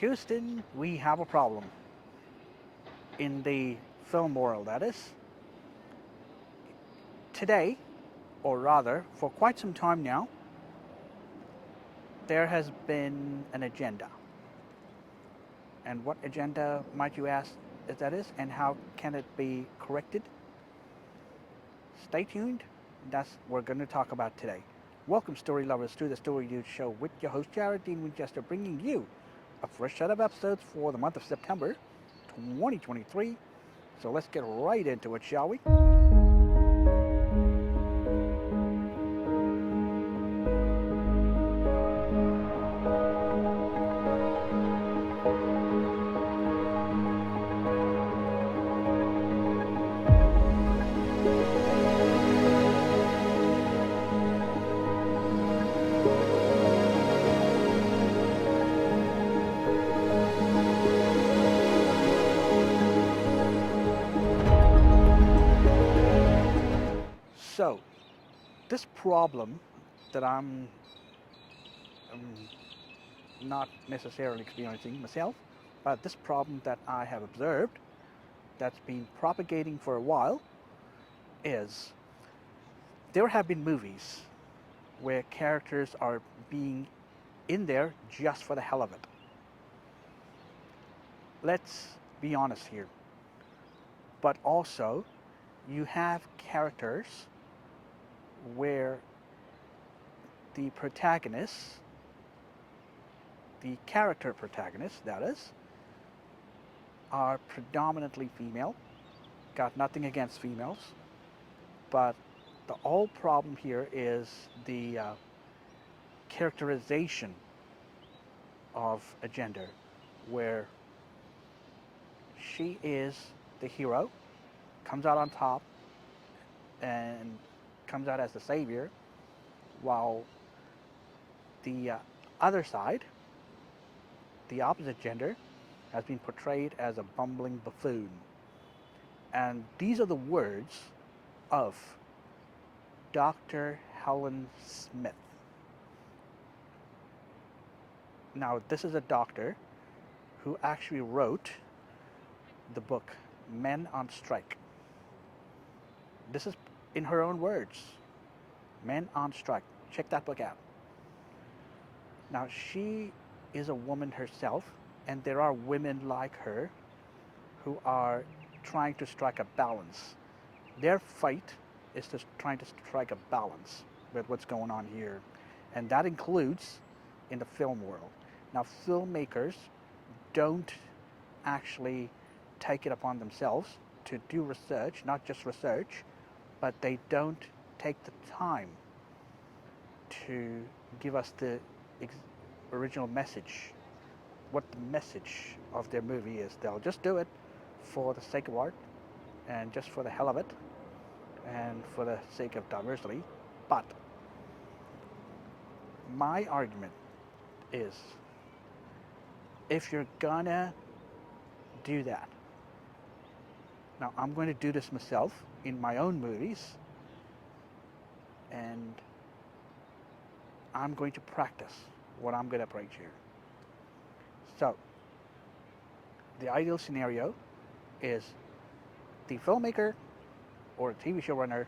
Houston, we have a problem in the film world. That is, today, or rather, for quite some time now, there has been an agenda. And what agenda, might you ask, is that is, and how can it be corrected? Stay tuned. That's what we're going to talk about today. Welcome, story lovers, to the Story Dude Show with your host, Jared Dean Winchester, bringing you a fresh set of episodes for the month of September 2023. So let's get right into it, shall we? So, this problem that I'm not necessarily experiencing myself, but this problem that I have observed that's been propagating for a while is there have been movies where characters are being in there just for the hell of it. Let's be honest here. But also, you have characters where the protagonists, the character protagonists, that is, are predominantly female. Got nothing against females, but the whole problem here is the characterization of a gender, where she is the hero, comes out on top, and comes out as the savior, while the other side, the opposite gender, has been portrayed as a bumbling buffoon. And these are the words of Dr. Helen Smith. Now, this is a doctor who actually wrote the book Men on Strike. This is in her own words. Men on Strike. Check that book out. Now, she is a woman herself, and there are women like her who are trying to strike a balance. Their fight is to trying to strike a balance with what's going on here, and that includes in the film world. Now, filmmakers don't actually take it upon themselves to do research, not just research, but they don't take the time to give us the original message, what the message of their movie is. They'll just do it for the sake of art and just for the hell of it and for the sake of diversity. But my argument is, if you're gonna do that, now I'm going to do this myself in my own movies, and I'm going to practice what I'm going to preach here. So, the ideal scenario is the filmmaker or a TV showrunner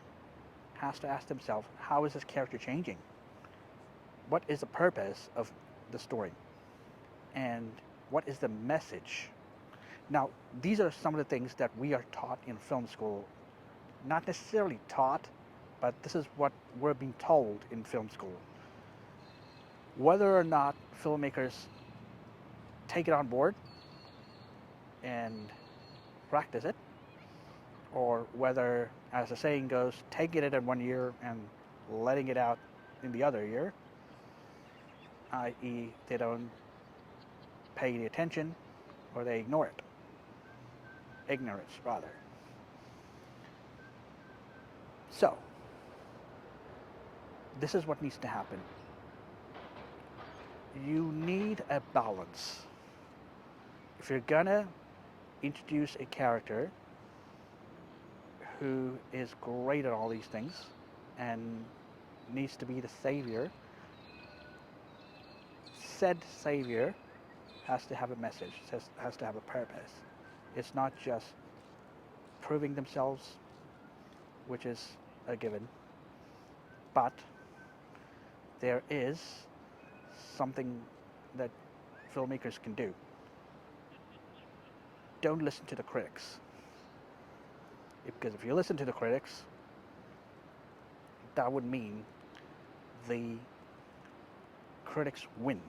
has to ask themselves, how is this character changing? What is the purpose of the story? And what is the message? Now, these are some of the things that we are taught in film school. Not necessarily taught, but this is what we're being told in film school. Whether or not filmmakers take it on board and practice it, or whether, as the saying goes, taking it in one year and letting it out in the other year, i.e. they don't pay any attention or they ignore it. Ignorance, rather. So, this is what needs to happen. You need a balance. If you're gonna introduce a character who is great at all these things and needs to be the savior, said savior has to have a message, has to have a purpose. It's not just proving themselves, which is a given, but there is something that filmmakers can do. Don't listen to the critics. Because if you listen to the critics, that would mean the critics win.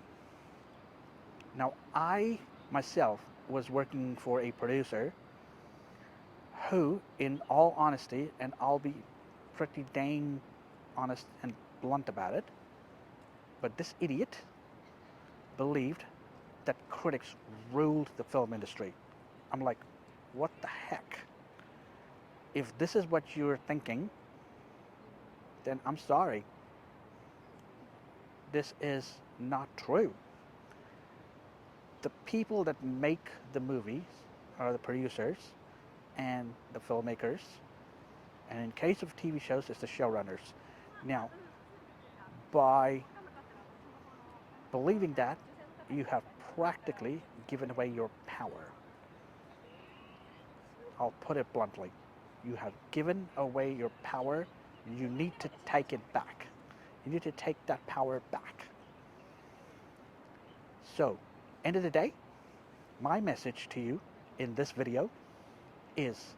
Now, I myself was working for a producer who, in all honesty, and I'll be pretty dang honest and blunt about it, but this idiot believed that critics ruled the film industry. I'm like, what the heck? If this is what you're thinking, then I'm sorry. This is not true. The people that make the movies are the producers and the filmmakers, and in case of TV shows, it's the showrunners. Now, by believing that, you have practically given away your power. I'll put it bluntly. You have given away your power. You need to take it back. You need to take that power back. So, end of the day, my message to you in this video is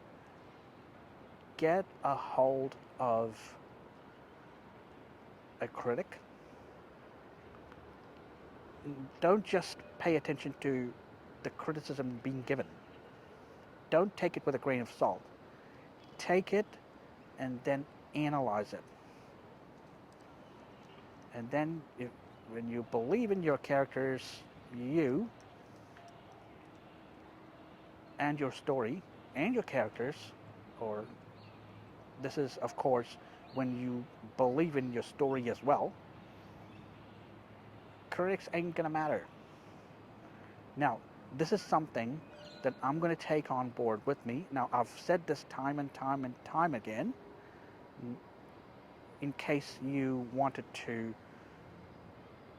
get a hold of a critic. Don't just pay attention to the criticism being given. Don't take it with a grain of salt. Take it and then analyze it. And then when you believe in your characters, you and your story and your characters, or this is of course when you believe in your story as well, critics ain't gonna matter. Now, this is something that I'm going to take on board with me. Now, I've said this time and time and time again, in case you wanted to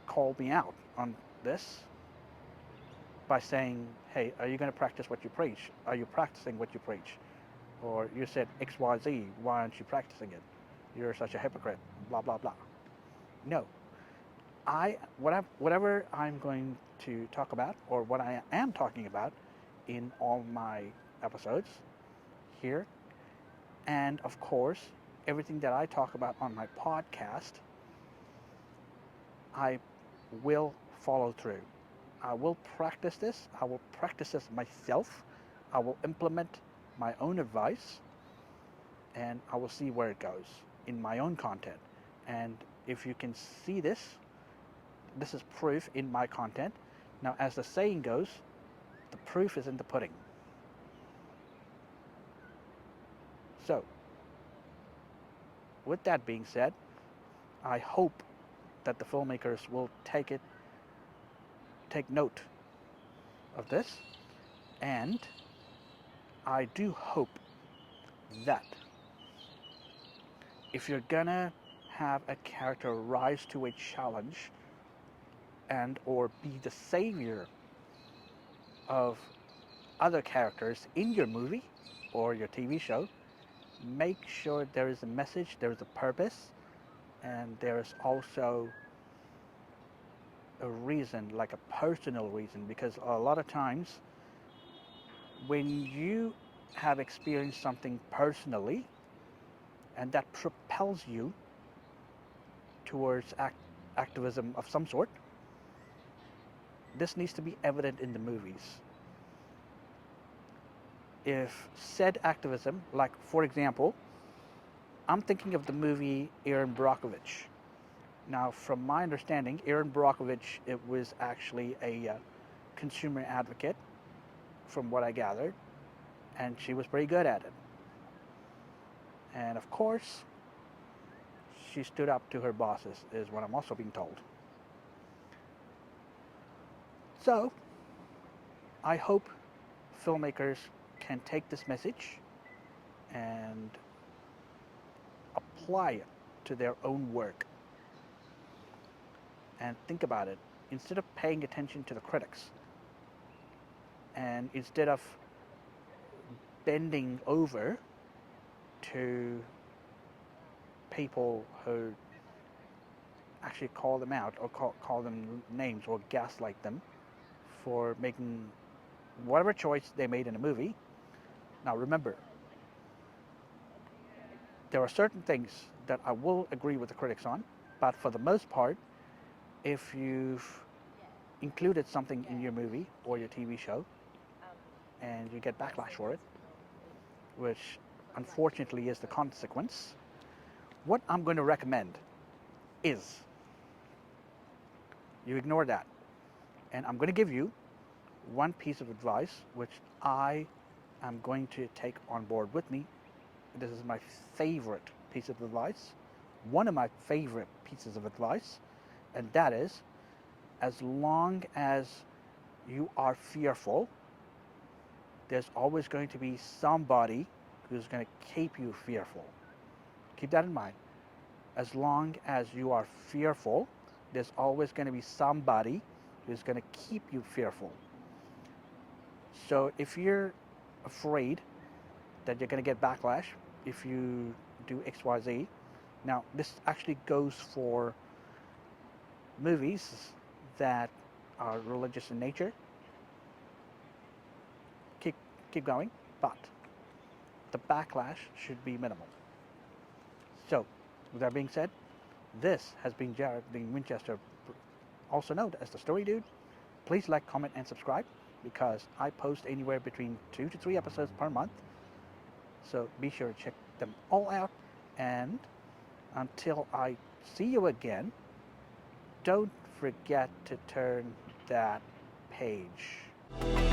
call me out on this by saying, hey, are you going to practice what you preach? Are you practicing what you preach? Or you said XYZ, why aren't you practicing it? You're such a hypocrite, blah, blah, blah. No. Whatever I'm going to talk about, or what I am talking about in all my episodes here, and of course, everything that I talk about on my podcast, I will follow through. I will practice this. I will practice this myself. I will implement my own advice, and I will see where it goes in my own content. And if you can see this, this is proof in my content. Now, as the saying goes, the proof is in the pudding. So, with that being said, I hope that the filmmakers will take note of this, and I do hope that if you're gonna have a character rise to a challenge and or be the savior of other characters in your movie or your TV show, make sure there is a message, there is a purpose, and there is also a reason, like a personal reason, because a lot of times when you have experienced something personally and that propels you towards activism of some sort, this needs to be evident in the movies. If said activism, like for example, I'm thinking of the movie Erin Brockovich. Now, from my understanding, Erin Brockovich, it was actually a consumer advocate, from what I gathered, and she was pretty good at it. And of course, she stood up to her bosses, is what I'm also being told. So, I hope filmmakers can take this message and apply it to their own work. And think about it. Instead of paying attention to the critics, And instead of bending over to people who actually call them out or call them names or gaslight them for making whatever choice they made in a movie. Now remember, there are certain things that I will agree with the critics on, but for the most part, if you've included something in your movie or your TV show and you get backlash for it, which unfortunately is the consequence, what I'm going to recommend is you ignore that. And I'm going to give you one piece of advice which I am going to take on board with me. This is my favorite piece of advice, one of my favorite pieces of advice, and that is, as long as you are fearful, there's always going to be somebody who's going to keep you fearful. Keep that in mind. As long as you are fearful, there's always going to be somebody who's going to keep you fearful. So if you're afraid that you're going to get backlash if you do XYZ, now this actually goes for movies that are religious in nature. Keep, keep going, but the backlash should be minimal. So, with that being said, this has been Jared Dean Winchester, also known as the Story Dude. Please like, comment, and subscribe because I post anywhere between 2 to 3 episodes per month. So be sure to check them all out. And until I see you again, don't forget to turn that page.